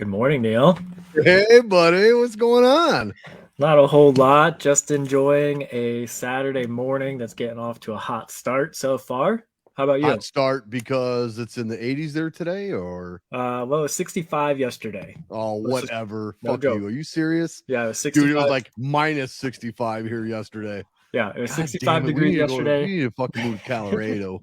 Good morning, Neil. Hey, buddy, what's going on? Not a whole lot, just enjoying a Saturday morning that's getting off to a hot start so far. How about you? Hot start because it's in the 80s there today, or Well, it was 65 yesterday. oh, whatever. No Fuck joke. you. Are you serious? Yeah, it was Dude, it 65. was like minus 65 here yesterday. Yeah, it was God 65 damn it. degrees We yesterday. need to fucking move to Colorado.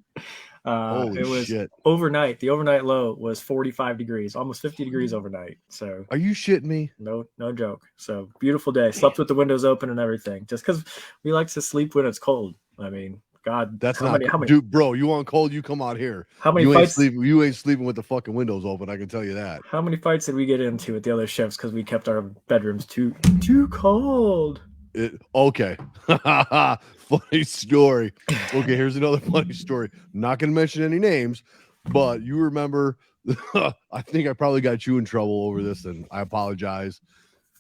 Holy It was shit. overnight. The overnight low was 45 degrees, almost 50 degrees overnight. So Are you shitting me? no joke. So beautiful day. Slept with the windows open and everything. Just because we like to sleep when it's cold. I mean, God, That's how not many dude, bro. You want cold? You come out here. how many You ain't fights sleeping. You ain't sleeping with the fucking windows open. I can tell you that. How many fights did we get into at the other shifts because we kept our bedrooms too cold? Okay. Funny story. Okay, here's another funny story. Not gonna mention any names, but you remember I think I probably got you in trouble over this, and I apologize.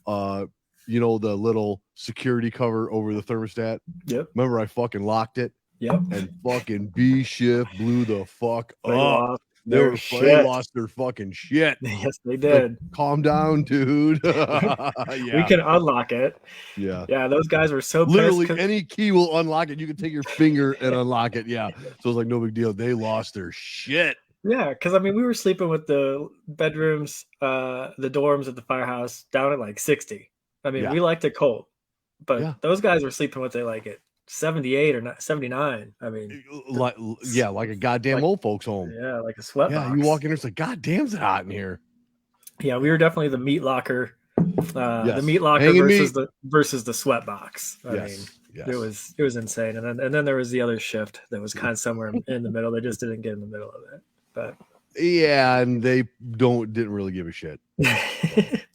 You know, the little security cover over the thermostat. Yep. Remember I fucking locked it? Yep. And fucking B shift blew the fuck They up. lost They lost their fucking shit. Yes, they did. Like, calm down, dude. Yeah. We can unlock it. Yeah. Yeah, those guys were so Literally pissed. any key will unlock it. You can take your finger and unlock it. Yeah. So it's like no big deal. They lost their shit. Yeah, because I mean, we were sleeping with the bedrooms, the dorms at the firehouse down at like 60. I mean, we liked it cold, but those guys were sleeping with it like at 78 or 79. I mean, like a goddamn old folks home. Yeah, like a sweat box. You walk in there, it's like, God damn, it's hot in here. Yeah, we were definitely the meat locker. The meat locker versus the sweat box. I mean, it was insane. And then there was the other shift that was kind of somewhere in the middle. They just didn't get in the middle of it. But yeah, and they didn't really give a shit.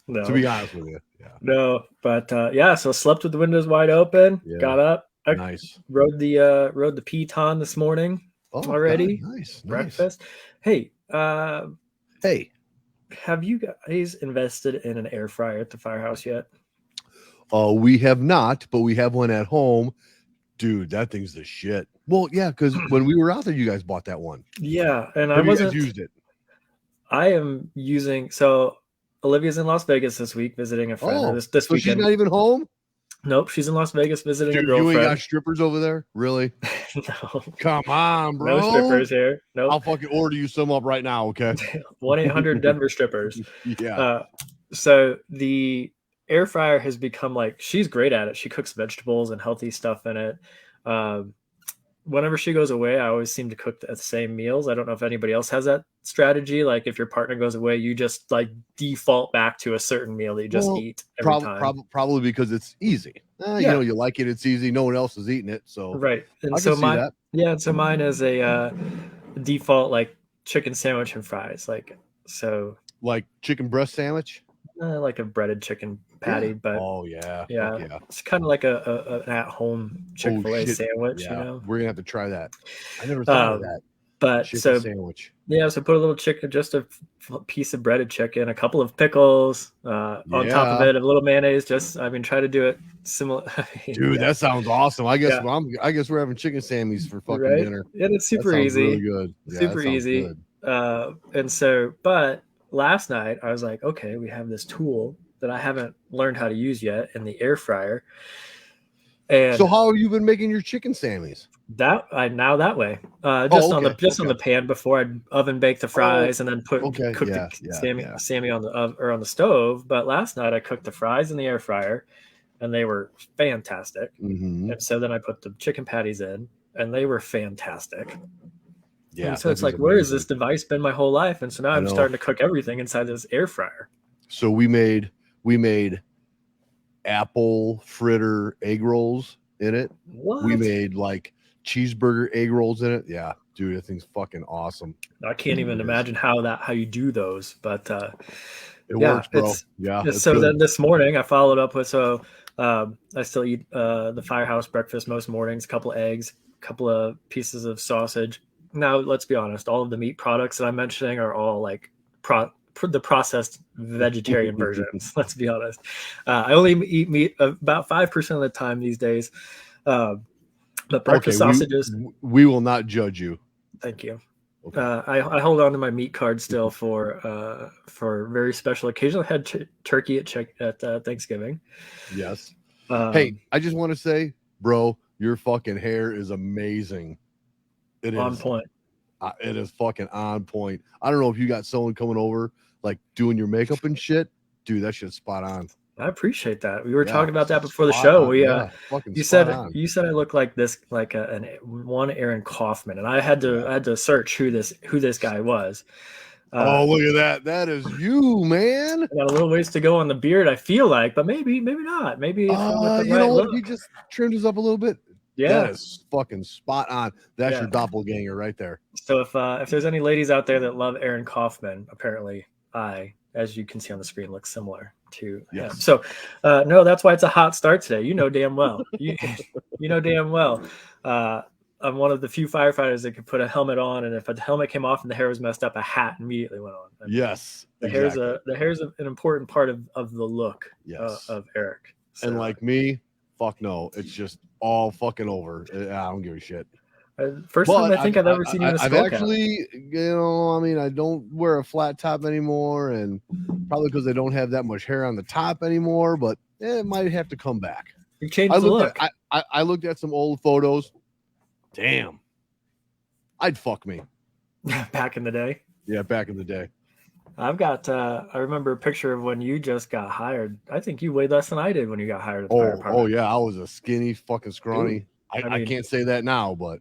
No. To be honest with you. Yeah. No, but so slept with the windows wide open. Yeah. Got up. Nice. Rode the Piton this morning already. God, nice. Breakfast. Hey. Hey. Have you guys invested in an air fryer at the firehouse yet? We have not, but we have one at home. Dude, that thing's the shit. Well, yeah, because when we were out there, you guys bought that one. Yeah, and I wasn't used it. I am using. So Olivia's in Las Vegas this week visiting a friend. This so weekend. She's not even home? Nope, she's in Las Vegas visiting a girlfriend. You ain't got strippers over there? Really? No. Come on, bro. No strippers here. Nope. I'll fucking order you some up right now, okay? 1-800 Denver strippers. Yeah. So the air fryer has become like, she's great at it. She cooks vegetables and healthy stuff in it. Whenever she goes away, I always seem to cook the same meals. I don't know if anybody else has that strategy. Like if your partner goes away, you just like default back to a certain meal that you just eat every time. Probably because it's easy. You know, you like it. It's easy. No one else is eating it. So right. And I so can see that. Yeah. So mine is a default like chicken sandwich and fries. Like chicken breast sandwich. Like a breaded chicken patty, but yeah, it's kind of like an at-home Chick-fil-A sandwich. Yeah. You know, we're gonna have to try that. I never thought of that. But chicken sandwich. Yeah, so put a little chicken, just a piece of breaded chicken, a couple of pickles on top of it, a little mayonnaise. Try to do it similar. Dude, that sounds awesome. I guess we're having chicken sammies for fucking dinner. And it's super easy. Really good. Yeah, super easy. Good. But last night I was like, okay, we have this tool that I haven't learned how to use yet in the air fryer. And so how have you been making your chicken sammies? That way. On the pan before I'd oven bake the fries and then cook the Sammy on the stove. But last night I cooked the fries in the air fryer and they were fantastic. Mm-hmm. And so then I put the chicken patties in and they were fantastic. Yeah. And so it's like, where has this device been my whole life? And so now I'm starting to cook everything inside this air fryer. So we made apple fritter egg rolls in it. What? We made like cheeseburger egg rolls in it. Yeah, dude, that thing's fucking awesome. I can't even imagine how you do those, but it works, bro. So then this morning I followed up with I still eat the firehouse breakfast most mornings, a couple of eggs, a couple of pieces of sausage. Now, let's be honest, all of the meat products that I'm mentioning are all like the processed vegetarian versions. Let's be honest. I only eat meat about 5% of the time these days. But breakfast sausages. We will not judge you. Thank you. Okay. I hold on to my meat card still for very special occasions. I had turkey at Thanksgiving. Yes. Hey, Um, I just want to say, bro, your fucking hair is amazing. It on is. point. It is fucking on point. I don't know if you got someone coming over, like doing your makeup and shit. Dude, that shit's spot on. I appreciate that. We were Yeah, talking about that before the spot show. on. Yeah, fucking You spot said on. I look like this, like an one Aaron Kaufman, and I had Yeah. to search who this guy was. Oh, look at that. That is you, man. I got a little ways to go on the beard, I feel like, but maybe not. Maybe if with the You know right what? look. He just trimmed us up a little bit. That Yeah, is fucking spot on. That's yeah. your doppelganger right there. So if there's any ladies out there that love Aaron Kaufman, apparently as you can see on the screen, look similar to him. Yes. So no, that's why it's a hot start today. You know damn well. You know damn well. I'm one of the few firefighters that could put a helmet on, and if a helmet came off and the hair was messed up, a hat immediately went on. I mean, Yes. the Exactly. hair's an important part of the look Yes. of Eric. So, And like me, fuck no. It's just all fucking over. I don't give a shit. first time I think I've ever seen you in a I've skull cap. actually, I mean, I don't wear a flat top anymore, and probably because I don't have that much hair on the top anymore, but it might have to come back. You changed the look. I looked at some old photos. Damn. I'd fuck me. Back in the day. Yeah, back in the day. I've got I remember a picture of when you just got hired. I think you weighed less than I did when you got hired at the fire department. Oh yeah, I was a skinny fucking scrawny. Dude, I can't say that now, but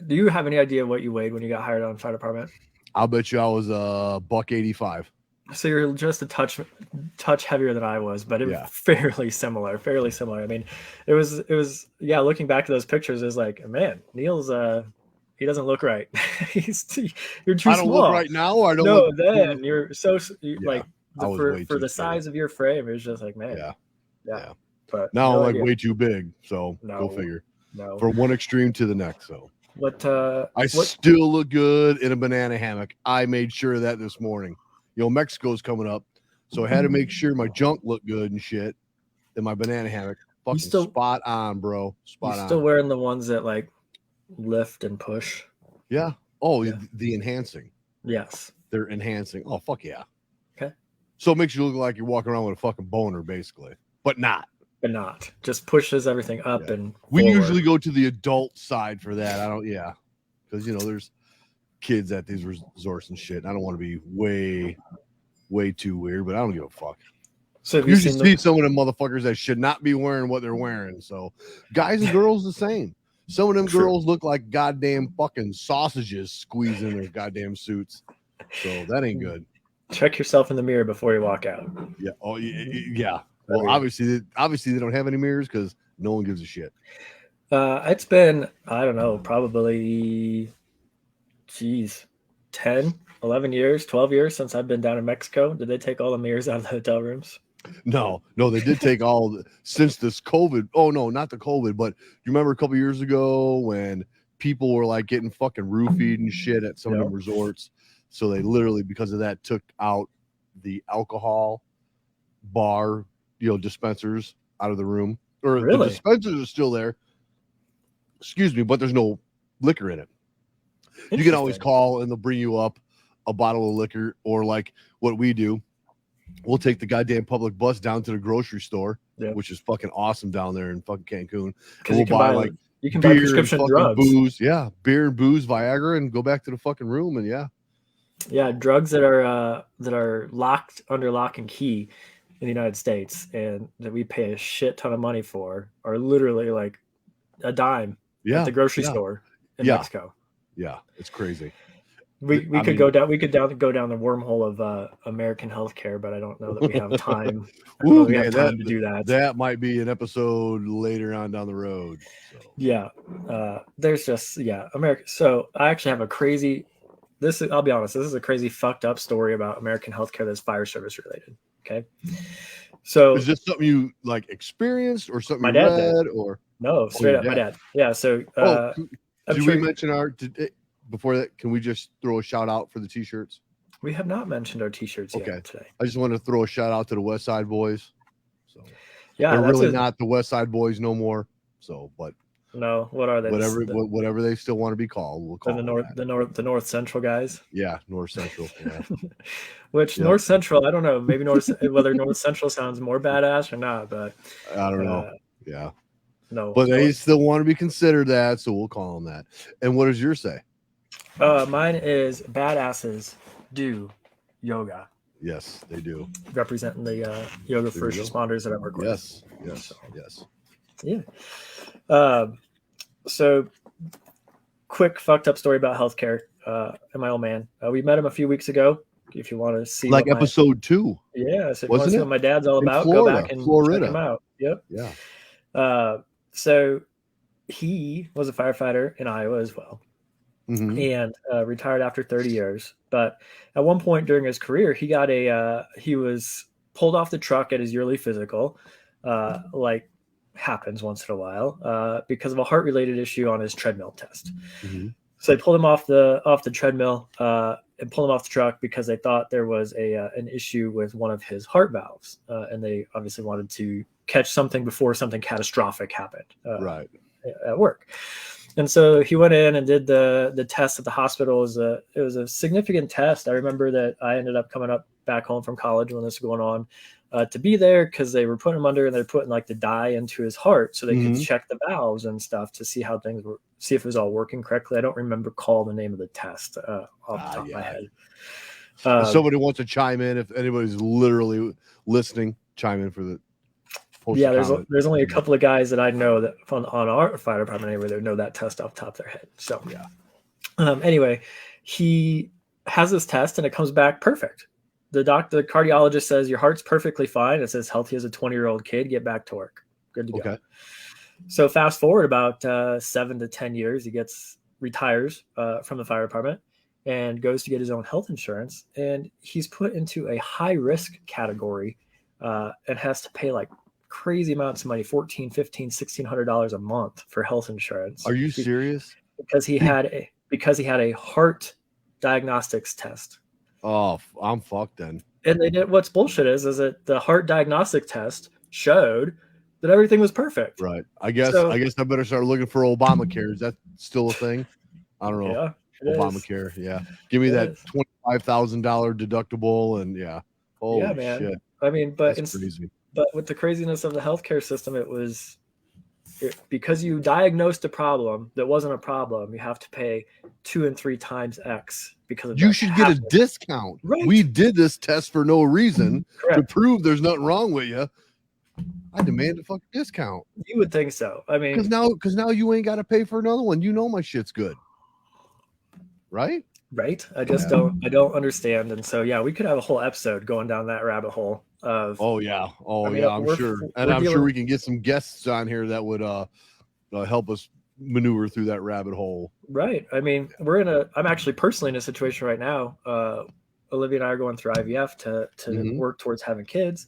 do you have any idea what you weighed when you got hired on the fire department? I'll bet you I was $185. So you're just a touch heavier than I was, but it was fairly similar. I mean, it was looking back to those pictures, is like, man, Neil's he doesn't look right. You're too small. I don't look right now, or I don't. No, look, then you're so like for the size of your frame, it was just like, man, yeah. But now I'm like way too big, so go figure. No, from one extreme to the next. So I still look good in a banana hammock. I made sure of that this morning. You know, Mexico's coming up, so I had to make sure my junk looked good and shit in my banana hammock. Fucking spot on, bro. Spot on. Still wearing the ones that like lift and push? Yeah. Oh, yeah. The enhancing. Yes. They're enhancing. Oh, fuck yeah. Okay. So it makes you look like you're walking around with a fucking boner, basically. But not. Just pushes everything up and we usually go to the adult side for that. I don't, because there's kids at these resorts and shit. I don't want to be way too weird, but I don't give a fuck. So you should see some of them motherfuckers that should not be wearing what they're wearing. So guys and girls the same. Some of them girls look like goddamn fucking sausages squeezed in their goddamn suits. So that ain't good. Check yourself in the mirror before you walk out. Yeah. Oh, yeah. Well, obviously they don't have any mirrors because no one gives a shit. It's been, I don't know, probably, 10, 11 years, 12 years since I've been down in Mexico. Did they take all the mirrors out of the hotel rooms? No, they did take all since this COVID. Oh no, not the COVID, but you remember a couple years ago when people were like getting fucking roofied and shit at some of them resorts. So they literally, because of that, took out the alcohol bar, dispensers out of the room. Or the dispensers are still there. Excuse me, but there's no liquor in it. You can always call and they'll bring you up a bottle of liquor, or like what we do. We'll take the goddamn public bus down to the grocery store, which is fucking awesome down there in fucking Cancun. And we'll buy you can buy prescription drugs, booze, beer and booze, Viagra, and go back to the fucking room. And drugs that are locked under lock and key in the United States, and that we pay a shit ton of money for, are literally like a dime at the grocery store in Mexico. Yeah, it's crazy. We could go down the wormhole of American healthcare, but I don't know that we have time. We have time to do that. That might be an episode later on down the road. So. Yeah, there's just America. So I actually have a crazy. I'll be honest. This is a crazy fucked up story about American healthcare that's fire service related. Okay, so is this something you like experienced or something my you dad read did. or no straight up my dad? Yeah. So did we mention before that? Can we just throw a shout out for the t-shirts? We have not mentioned our t-shirts yet today. I just wanted to throw a shout out to the West Side Boys. So yeah, they're really not the West Side Boys no more. So, but No, what are they? Whatever they still want to be called, we'll call them that. The North Central guys. Yeah, North Central. Yeah. Which North Central, I don't know, maybe whether North Central sounds more badass or not, but I don't know. Yeah. No, but they still want to be considered that, so we'll call them that. And what does yours say? Mine is badasses do yoga. Yes, they do. Representing the yoga first responders that I work with. Yes. Yeah. So quick fucked up story about healthcare. And my old man. We met him a few weeks ago. If you want to see, like episode 2. Yeah. So if you want to see what my dad's all about, go back and check him out. Yep. Yeah. So he was a firefighter in Iowa as well. And retired after 30 years. But at one point during his career, he was pulled off the truck at his yearly physical, like happens once in a while, because of a heart-related issue on his treadmill test. So they pulled him off the treadmill and pulled him off the truck because they thought there was an issue with one of his heart valves, and they obviously wanted to catch something before something catastrophic happened. Right. At work. And so he went in and did the test at the hospital. It was a significant test. I remember that I ended up coming up back home from college when this was going on to be there because they were putting him under and they're putting like the dye into his heart so they could check the valves and stuff to see how things were, see if it was all working correctly. I don't recall the name of the test off the top of my head. If somebody wants to chime in, if anybody's literally listening, chime in for the yeah, there's only a couple of guys that I know that on our fire department anyway that know that test off the top of their head. So anyway, he has this test and it comes back perfect. The cardiologist says your heart's perfectly fine. It's as healthy as a 20-year-old kid. Get back to work. Good to go. So fast forward about 7 to 10 years, he retires from the fire department and goes to get his own health insurance. And he's put into a high risk category and has to pay like crazy amounts of money, $1,400, $1,500, $1,600 a month for health insurance. Are you serious? Because he had a heart diagnostics test. Oh, I'm fucked then. And they did. What's bullshit is that the heart diagnostic test showed that everything was perfect. Right. I guess I better start looking for Obamacare. Is that still a thing? I don't know. Yeah, Obamacare. Yeah. Give me that $25,000 deductible and holy shit. I mean, that's crazy. But with the craziness of the healthcare system, because you diagnosed a problem that wasn't a problem, you have to pay 2 and 3 times X because of you should get a discount. Right. We did this test for no reason to prove there's nothing wrong with you. I demand a fucking discount. You would think so. I mean, because now you ain't got to pay for another one. You know my shit's good, right? Right. I just don't understand. And so we could have a whole episode going down that rabbit hole of. I'm sure, and I'm sure we can get some guests on here that would help us maneuver through that rabbit hole. Right. I mean, I'm actually personally in a situation right now. Olivia and I are going through IVF to work towards having kids.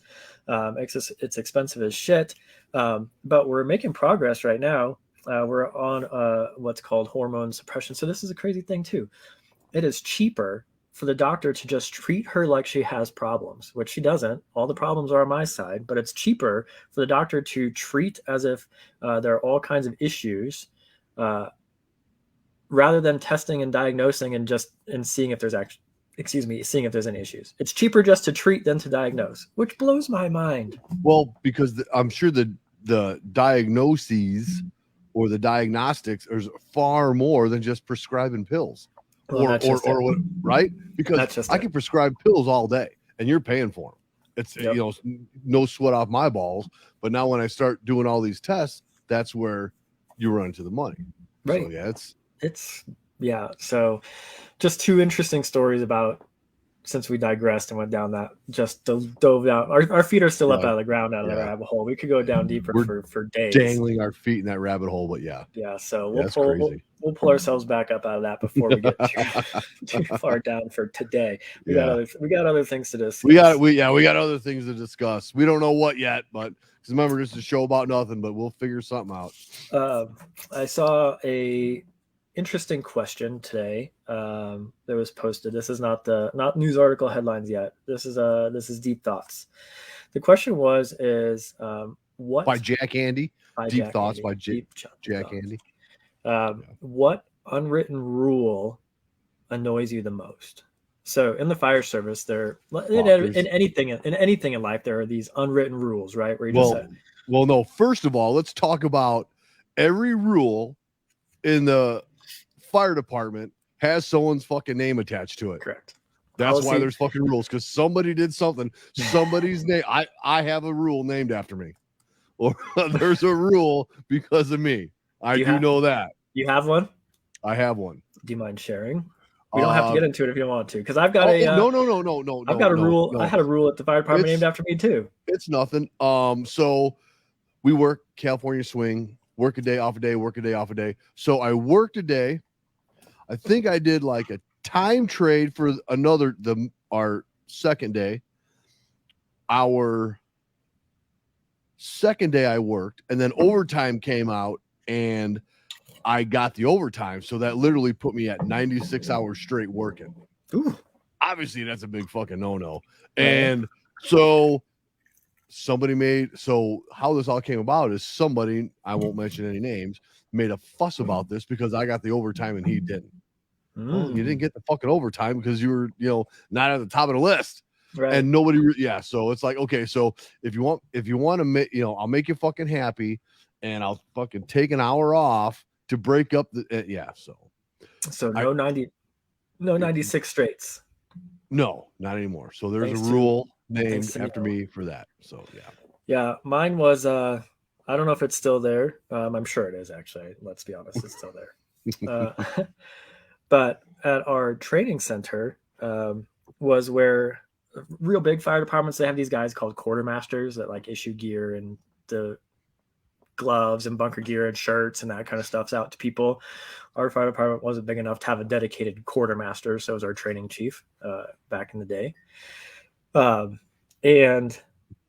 It's expensive as shit, but we're making progress right now. We're on what's called hormone suppression. So this is a crazy thing too. It is cheaper for the doctor to just treat her like she has problems, which she doesn't. All the problems are on my side, but it's cheaper for the doctor to treat as if there are all kinds of issues, rather than testing and diagnosing and seeing if there's seeing if there's any issues. It's cheaper just to treat than to diagnose, which blows my mind. Well, because I'm sure the diagnoses or the diagnostics is far more than just prescribing pills. Well, or right? Because I can prescribe pills all day and you're paying for them. It's no sweat off my balls. But now when I start doing all these tests, that's where you run into the money. Right. So So just 2 interesting stories about since we digressed and went down that, just dove down. Our feet are still up out of the ground out of the rabbit hole. We could go down deeper for days. Dangling our feet in that rabbit hole, but so we'll pull ourselves back up out of that before we get too far down for today. We got other things to discuss. We got other things to discuss. We don't know what yet, but remember, this is a show about nothing, but we'll figure something out. I saw a interesting question today that was posted. This is not news article headlines yet. This is deep thoughts. The question is what by Jack Andy. Deep Thoughts Andy. by Deep Jack thoughts. Andy. What unwritten rule annoys you the most? So in the fire service, in anything in life, there are these unwritten rules, right? Where you just well, no. First of all, let's talk about every rule in the fire department has someone's fucking name attached to it. Correct. That's why there's fucking rules, because somebody did something. Somebody's name. I have a rule named after me, or there's a rule because of me. I do know that. You have one? I have one. Do you mind sharing? We don't have to get into it if you don't want to, because I've got no. I've got a rule. I had a rule at the fire department named after me too. It's nothing. So we work California swing, work a day, off a day, work a day, off a day. So I worked a day. I think I did like a time trade for our second day. Our second day I worked, and then overtime came out, and I got the overtime. So that literally put me at 96 hours straight working. Ooh. Obviously, that's a big fucking no-no. Right. And so how this all came about is somebody, I won't mention any names, made a fuss about this because I got the overtime and he didn't. Well, you didn't get the fucking overtime because you were, not at the top of the list. Right. And so it's like, okay, so if you want to make, I'll make you fucking happy, and I'll fucking take an hour off to break up the So no 96 straights. No, not anymore. So there's a rule named after me for that. So yeah, mine was I don't know if it's still there. I'm sure it is, actually. Let's be honest, it's still there. But at our training center was where real big fire departments, they have these guys called quartermasters that like issue gear and the gloves and bunker gear and shirts and that kind of stuff's out to people. Our fire department wasn't big enough to have a dedicated quartermaster, so it was our training chief back in the day. And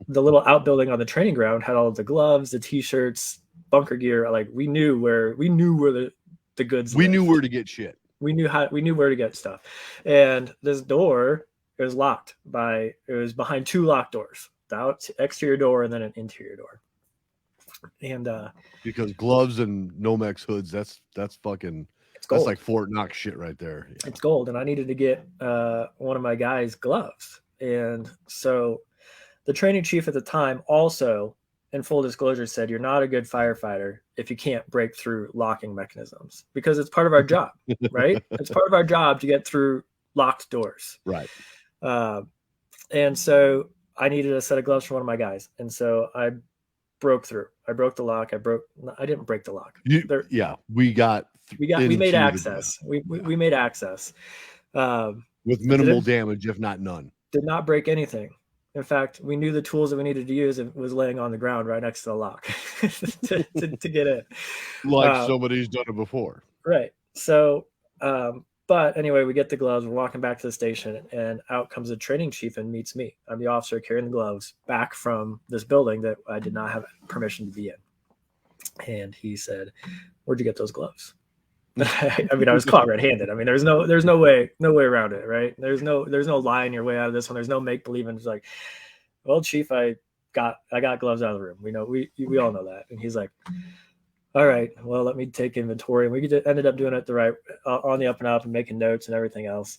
the little outbuilding on the training ground had all of the gloves, the t-shirts, bunker gear. Like we knew where the goods. We knew where to get shit. We knew where to get stuff. And this door was locked it was behind two locked doors, the exterior door and then an interior door. And because gloves and Nomex hoods, that's fucking, that's like Fort Knox shit right there. Yeah. It's gold. And I needed to get one of my guys gloves. And so the training chief at the time also, in full disclosure, said, you're not a good firefighter if you can't break through locking mechanisms, because it's part of our job, right? It's part of our job to get through locked doors. Right. And so I needed a set of gloves for one of my guys. And so I broke through. I broke the lock. I didn't break the lock. We made access. We made access. With minimal damage, if not none. Did not break anything. In fact, we knew the tools that we needed to use. It was laying on the ground right next to the lock to get in. Like somebody's done it before. Right. So, but anyway, we get the gloves. We're walking back to the station, and out comes the training chief and meets me. I'm the officer carrying the gloves back from this building that I did not have permission to be in. And he said, "Where'd you get those gloves?" I mean, I was caught red-handed. I mean, there's no way around it, right? There's no lying your way out of this one. There's no make believe. And it's like, well, chief, I got gloves out of the room. We know, we all know that. And he's like, all right, well, let me take inventory. And we ended up doing it the right on the up and up and making notes and everything else.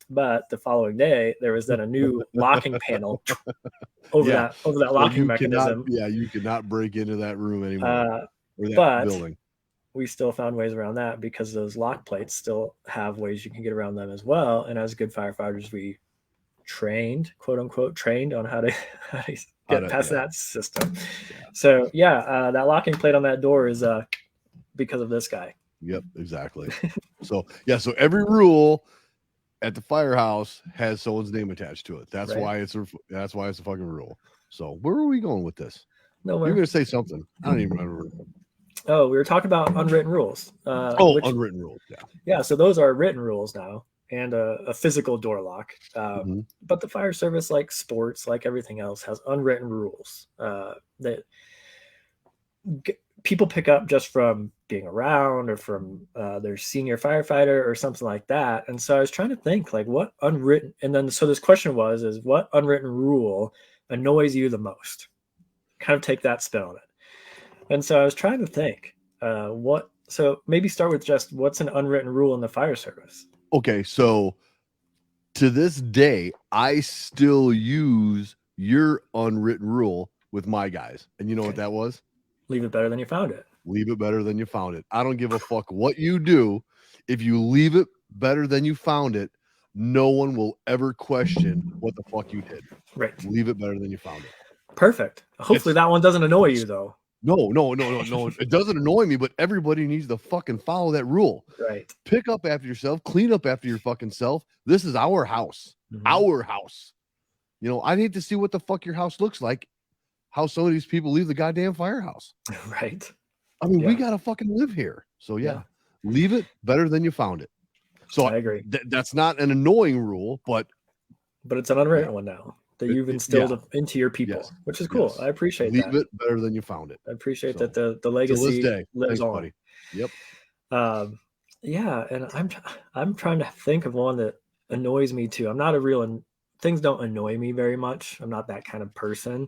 But the following day, there was then a new locking panel over that locking mechanism. You could not break into that room anymore. Or that building. We still found ways around that because those lock plates still have ways you can get around them as well. And as good firefighters, we quote unquote trained on how to get past that system. Yeah. So that locking plate on that door is because of this guy. Yep, exactly. So every rule at the firehouse has someone's name attached to it. That's why it's a fucking rule. So where are we going with this? Nowhere. You're gonna say something. I don't even remember. Oh, we were talking about unwritten rules. Unwritten rules. Yeah. So those are written rules now, and a physical door lock. But the fire service, like sports, like everything else, has unwritten rules that people pick up just from being around or from their senior firefighter or something like that. And so I was trying to think, like, what unwritten, and then so this question is what unwritten rule annoys you the most? Kind of take that spin on it. And so I was trying to think, what. So maybe start with just what's an unwritten rule in the fire service. Okay, so to this day, I still use your unwritten rule with my guys. And you know what Okay, that was? leave it better than you found it. Leave it better than you found it. I don't give a fuck what you do. If you leave it better than you found it, no one will ever question what the fuck you did. Right. Leave it better than you found it. Perfect. Hopefully It's that one doesn't annoy you though. no. It doesn't annoy me, but everybody needs to fucking follow that rule. Right. Pick up after yourself, clean up after your fucking self. This is our house. Mhm. Our house. You know, I need to see what the fuck your house looks like. How some of these people leave the goddamn firehouse. Right. I mean, we Yeah. gotta fucking live here. So yeah, Yeah. leave it better than you found it. So I agree. that's not an annoying rule, but But it's an unwritten one now that you've instilled into your people, yes, which is cool. yes. I appreciate Leave that. it better than you found it. I appreciate So, that the till this legacy day. lives Thanks, on. buddy. Yep. Yeah, and I'm trying to think of one that annoys me too. I'm not a real things don't annoy me very much. I'm not that kind of person.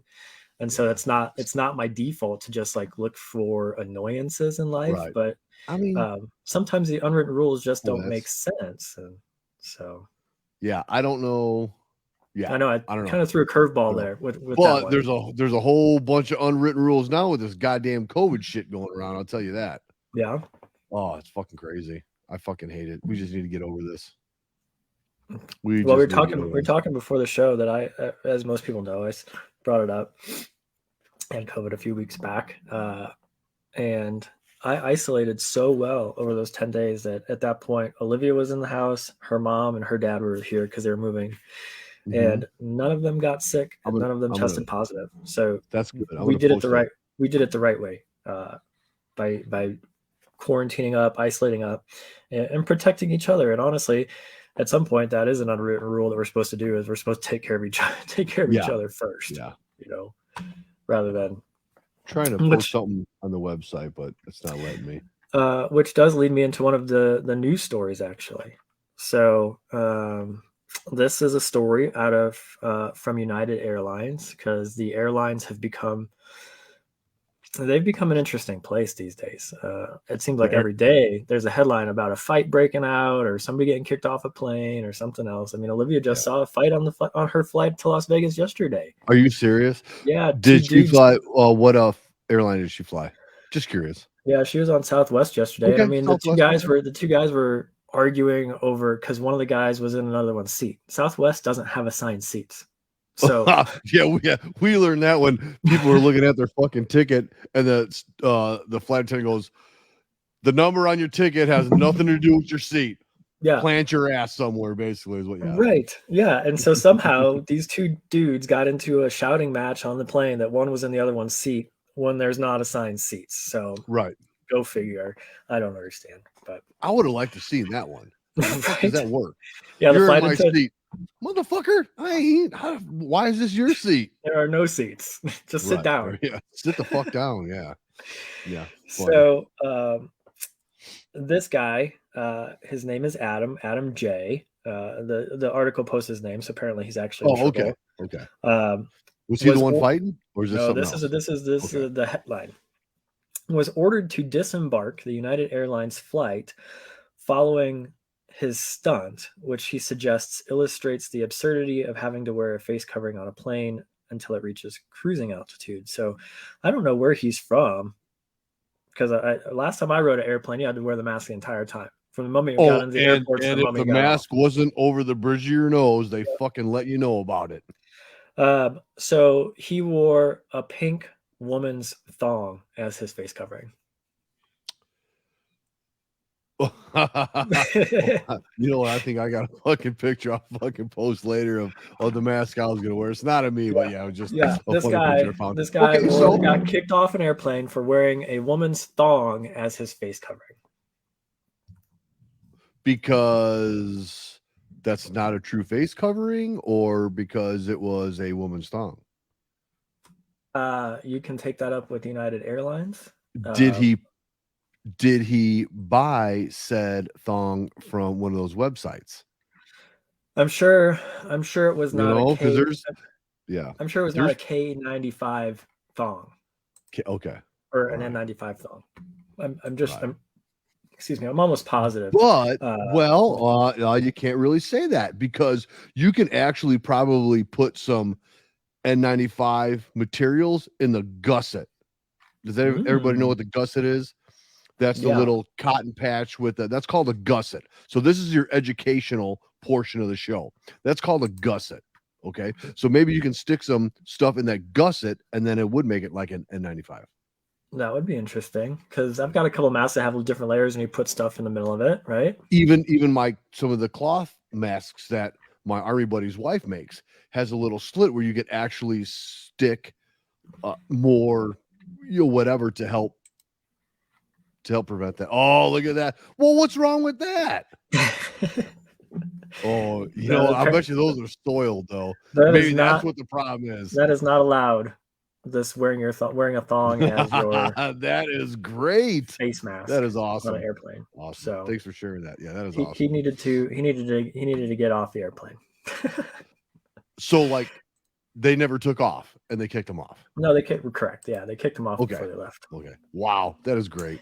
And so Yeah. it's not my default to just like look for annoyances in life, Right. but I mean, sometimes the unwritten rules just well, don't make sense. And so yeah, I don't know. Yeah, I know I don't know. kind of threw a I curveball don't know. there with that But one. there's a whole bunch of unwritten rules now with this goddamn COVID shit going around. I'll tell you that. Yeah. Oh, it's fucking crazy. I fucking hate it. We just need to get over this. Well, We we just need to get we over were this. talking before the show that as most people know, I brought it up and COVID a few weeks back, and I isolated so well over those 10 days that at that point, Olivia was in the house, her mom and her dad were here because they were moving, and none of them got sick and none of them I'm tested gonna positive. So that's good. I'm we gonna did it post the that. right we did it the right way, by quarantining up, isolating up, and protecting each other. And honestly, at some point, that is an unwritten rule that we're supposed to do. Is we're supposed to take care of each other first. Yeah. You know, rather than Trying to post which something on the website, but it's not letting me. which does lead me into one of the news stories actually. So this is a story out of from United Airlines because the airlines they've become an interesting place these days. It seems like every day there's a headline about a fight breaking out or somebody getting kicked off a plane or something else. I mean, Olivia just saw a fight on her flight to Las Vegas yesterday. Are you serious? Yeah, two Did she dudes. fly? What airline did she fly? Just curious. Yeah, she was on Southwest yesterday, and I Okay, mean Southwest. the two guys were arguing over because one of the guys was in another one's seat. Southwest doesn't have assigned seats, so we learned that when people were looking at their fucking ticket, and the flight attendant goes, "The number on your ticket has nothing to do with your seat. yeah, Plant your ass somewhere." Basically, is what. Yeah. right, yeah. And so somehow these two dudes got into a shouting match on the plane that one was in the other one's seat when there's not assigned seats. So Right. go figure. I don't understand, but I would have liked to see that one. How the fuck does that work? Yeah, the You're in flight my attendant. seat, motherfucker. I ain't. Why is this your seat? There are no seats. Just sit down. Yeah, sit the fuck down. Yeah, yeah. So this guy, his name is Adam J. The article posts his name, so apparently he's actually in trouble. Okay. Um, Was he the one fighting, or is this no, something this else? is the headline. Was ordered to disembark the United Airlines flight following his stunt, which he suggests illustrates the absurdity of having to wear a face covering on a plane until it reaches cruising altitude. So I don't know where he's from because last time I rode an airplane, you had to wear the mask the entire time. From the moment you got into the airport to the and if moment the you got mask off. wasn't over the bridge of your nose, they fucking let you know about it. So he wore a pink woman's thong as his face covering. You know what? I think I got a fucking picture I'll fucking post later of the mask I was gonna wear. It's not of me, but yeah, it was just a funny picture I found. This guy Okay, so got kicked off an airplane for wearing a woman's thong as his face covering. Because that's not a true face covering, or because it was a woman's thong? You can take that up with United Airlines. Did he buy said thong from one of those websites? I'm sure it was not a because I'm sure it was not a K95 thong. Okay. or an right. N95 thong. I'm just, Right. excuse me, I'm almost positive. But you can't really say that because you can actually probably put some N95 materials in the gusset. Does everybody know what the gusset is? That's the Yeah. little cotton patch with that's called a gusset. So this is your educational portion of the show. That's called a gusset. Okay. So maybe you can stick some stuff in that gusset and then it would make it like an N95. That would be interesting because I've got a couple masks that have different layers and you put stuff in the middle of it, right? Even some of the cloth masks that my army buddy's wife makes has a little slit where you could actually stick more, whatever to help prevent that. Oh, look at that. Well, what's wrong with that? Oh, I bet you those are soiled though. Maybe that's what the problem is. That is not allowed. This wearing a thong as your that is great face mask. That is awesome on an airplane. Awesome. So thanks for sharing that. Yeah, that is awesome. He needed to get off the airplane. So like they never took off and they kicked him off. No, they correct. Yeah, they kicked him off before they left. Okay. Wow, that is great.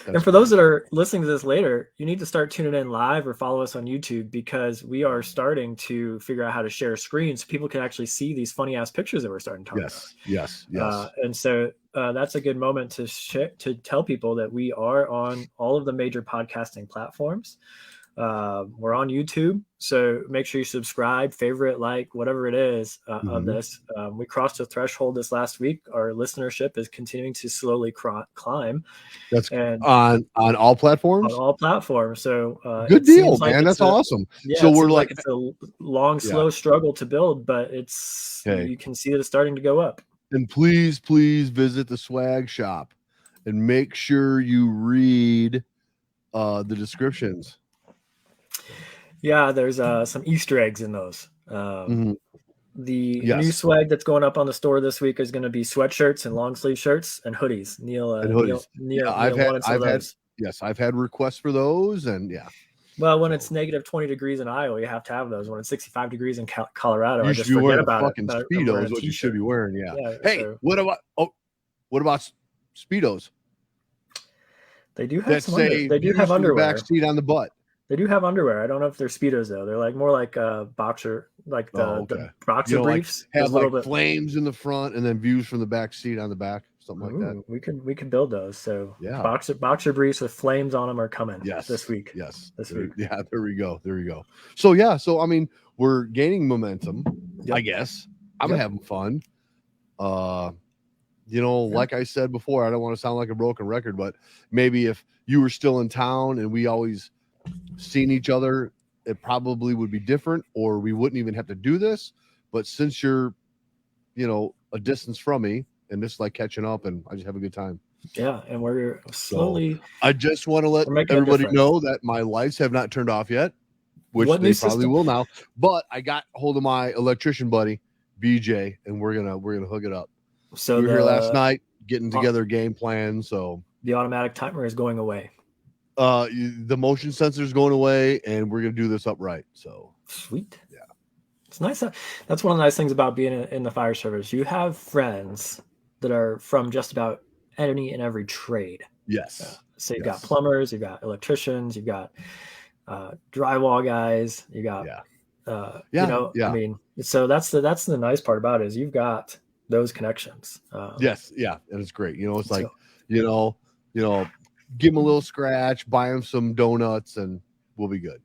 And for those that are listening to this later, you need to start tuning in live or follow us on YouTube because we are starting to figure out how to share screens so people can actually see these funny ass pictures that we're starting to talk about. Yes. And so that's a good moment to tell people that we are on all of the major podcasting platforms. We're on YouTube, so make sure you subscribe, favorite, like, whatever it is of this. We crossed a threshold this last week. Our listenership is continuing to slowly climb. That's on all platforms. On all platforms. So good deal, man. That's awesome. Yeah, so we're like it's a long, slow struggle to build, but you can see that it's starting to go up. And please visit the swag shop and make sure you read the descriptions. Yeah, there's some Easter eggs in those. The new swag that's going up on the store this week is going to be sweatshirts and long sleeve shirts and hoodies. Neil, I've had requests for those, and Well, when it's negative 20 degrees in Iowa, you have to have those. When it's 65 degrees in Colorado, you I just just forget about fucking it. Speedos, what you should be wearing. Yeah. Hey, what about Speedos? They do have they do have underwear. Back seat on the butt. They do have underwear. I don't know if they're Speedos though. They're like more like boxer, like the boxer briefs. Like have like flames in the front and then views from the back seat on the back, something like that. We can build those. So boxer briefs with flames on them are coming. This week. This week. Yeah, there we go. So I mean, we're gaining momentum. I guess I'm having fun. Like I said before, I don't want to sound like a broken record, but maybe if you were still in town and we always seen each other, it probably would be different, or we wouldn't even have to do this. But since you're, a distance from me, and this is like catching up, and I just have a good time. Yeah, and we're slowly. So I just want to let everybody know that my lights have not turned off yet, which they probably will now. But I got a hold of my electrician buddy, BJ, and we're gonna hook it up. So we were here last night getting together a game plan. So the automatic timer is going away. The motion sensor is going away, and we're gonna do this upright. So sweet. Yeah, it's nice. That's one of the nice things about being in the fire service. You have friends that are from just about any and every trade. Yes. So you've got plumbers, you've got electricians, you've got drywall guys, you got I mean, so that's the nice part about it is you've got those connections. Yes, yeah, and it's great. It's like give them a little scratch, buy them some donuts, and we'll be good.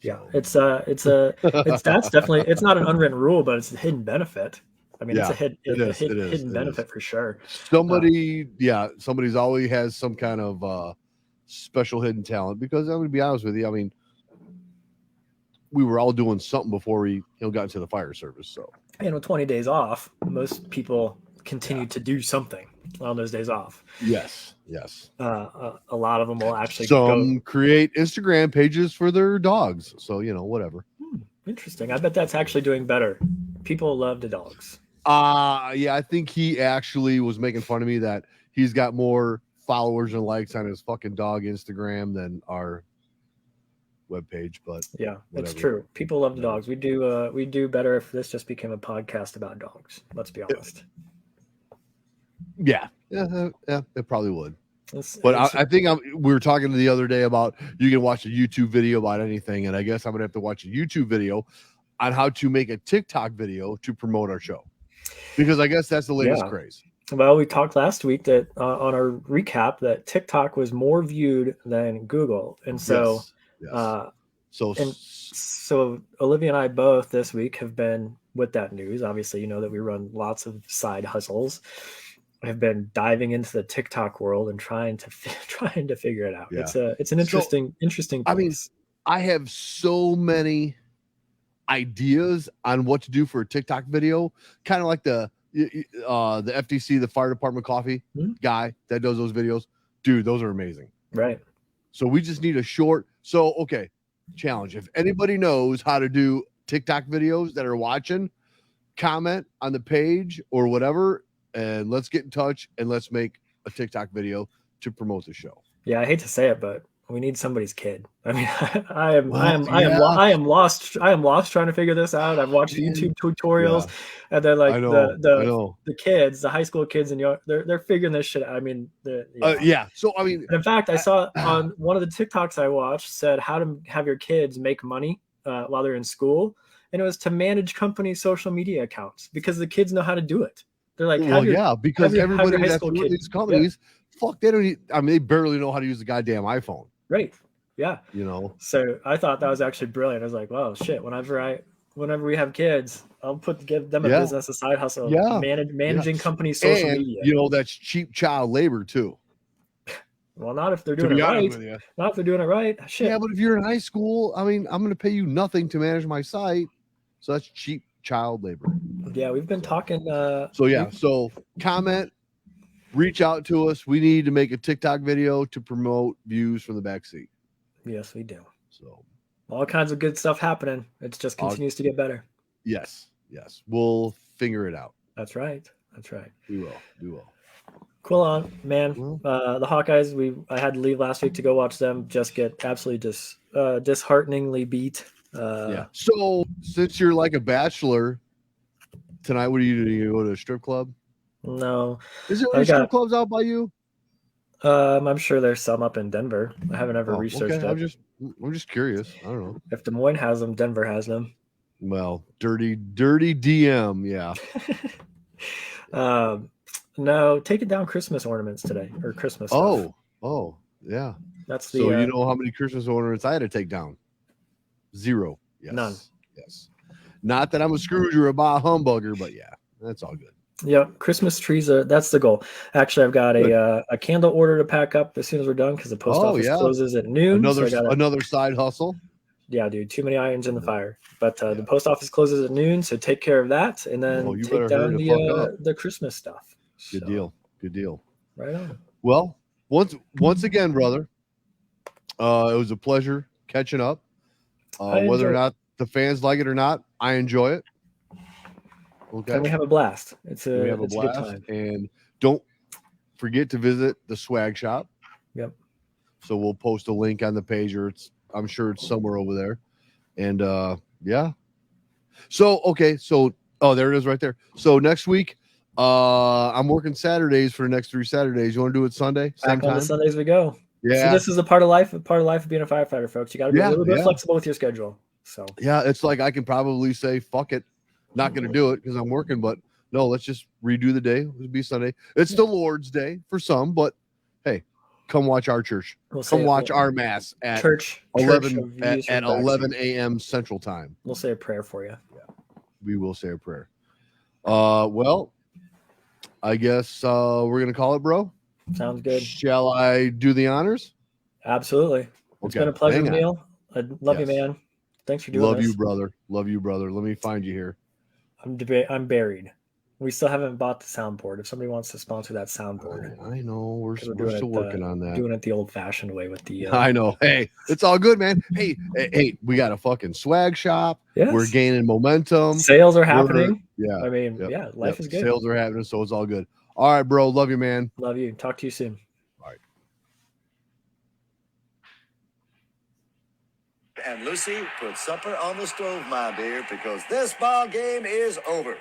Yeah, that's definitely, it's not an unwritten rule, but it's a hidden benefit. I mean, it's a hidden benefit for sure. Somebody's always has some kind of special hidden talent, because I'm going to be honest with you. I mean, we were all doing something before we got into the fire service. So, and with 20 days off, most people continue to do something on those days off. Yes. A lot of them will actually create Instagram pages for their dogs. So, whatever. Interesting. I bet that's actually doing better. People love the dogs. I think he actually was making fun of me that he's got more followers and likes on his fucking dog Instagram than our webpage. But yeah, whatever. It's true. People love the dogs. We do better if this just became a podcast about dogs. Let's be honest. Yeah, Yeah, it probably would. It's, But it's, I think we were talking the other day about you can watch a YouTube video about anything, and I guess I'm gonna have to watch a YouTube video on how to make a TikTok video to promote our show, because I guess that's the latest yeah. craze. Well, we talked last week that on our recap that TikTok was more viewed than Google, and so Yes. uh, So and so Olivia and I both this week have been with that news. Obviously, you know that we run lots of side hustles. Have been diving into the TikTok world and trying to figure it out. yeah. It's an So interesting I mean, place. I have so many ideas on what to do for a TikTok video, kind of like the FTC, the fire department coffee guy that does those videos. Dude, those are amazing. Right. So we just need a short. So, okay, challenge. If anybody knows how to do TikTok videos that are watching, comment on the page or whatever, and let's get in touch and let's make a TikTok video to promote the show. Yeah, I hate to say it, but we need somebody's kid. I mean, I am lost. I am lost trying to figure this out. I've watched YouTube tutorials, and they're like I know. the kids, the high school kids, and they're figuring this shit out. I mean, yeah. So I mean, and in fact, I saw on one of the TikToks I watched said how to have your kids make money while they're in school, and it was to manage company social media accounts because the kids know how to do it. They're like, because everybody that's with these companies, fuck, they don't. I mean, they barely know how to use the goddamn iPhone. Right. Yeah. You know. So I thought that was actually brilliant. I was like, well, shit. Whenever we have kids, I'll give them a business, a side hustle. Yeah. Managing companies' social media. You know, that's cheap child labor too. Well, not if they're doing it right. Not if they're doing it right. Shit. Yeah, but if you're in high school, I mean, I'm going to pay you nothing to manage my site, so that's cheap child labor. Yeah, we've been talking. So comment, reach out to us. We need to make a TikTok video to promote views from the back seat. Yes, we do. So all kinds of good stuff happening. It just continues to get better. Yes. We'll figure it out. That's right. We will. Cool on, man. The Hawkeyes, I had to leave last week to go watch them just get absolutely dishearteningly beat. So since you're like a bachelor tonight, what are you doing? You go to a strip club? No. Is there any strip clubs out by you? I'm sure there's some up in Denver. I haven't ever researched it. I'm just curious. I don't know. If Des Moines has them, Denver has them. Well, dirty DM, yeah. No, taking down Christmas ornaments today or Christmas stuff. Oh, yeah. That's so you know how many Christmas ornaments I had to take down? 0. Yes. None. Yes. Not that I'm a Scrooge or a bah humbugger, but yeah, that's all good. Yep, Christmas trees that's the goal. Actually, I've got a candle order to pack up as soon as we're done because the post office closes at noon. Another side hustle. Yeah, dude, too many irons in the fire. But the post office closes at noon, so take care of that, and then take down the Christmas stuff. Good deal. Right on. Well, once again, brother, it was a pleasure catching up. Whether or not the fans like it or not, I enjoy it. Okay. And we have a blast. It's a blast, good time. And don't forget to visit the swag shop. Yep. So we'll post a link on the page, or I'm sure it's somewhere over there. And yeah. So there it is right there. So next week, I'm working Saturdays for the next 3 Saturdays. You want to do it Sunday? Back on the Sundays we go. Yeah. So this is a part of life of being a firefighter, folks. You got to be a little bit flexible with your schedule. So yeah, it's like I can probably say fuck it, not going to do it because I'm working, but no, let's just redo the day. It'll be Sunday. It's the Lord's Day for some, but hey, come watch our church. Come watch our mass at 11 a.m. Central Time. We'll say a prayer for you. Yeah, we will say a prayer. Well, I guess we're gonna call it, bro. Sounds good. Shall I do the honors? Absolutely. It's been a pleasure, Neil. I love you, man. Thanks for doing this. Love you, brother. Let me find you here. I'm buried. We still haven't bought the soundboard. If somebody wants to sponsor that soundboard, I know we're still working on that. Doing it the old-fashioned way with the. I know. Hey, it's all good, man. Hey, we got a fucking swag shop. Yes. We're gaining momentum. Sales are happening. I mean, life is good. Sales are happening, so it's all good. All right, bro. Love you, man. Love you. Talk to you soon. All right. And Lucy, put supper on the stove, my dear, because this ball game is over.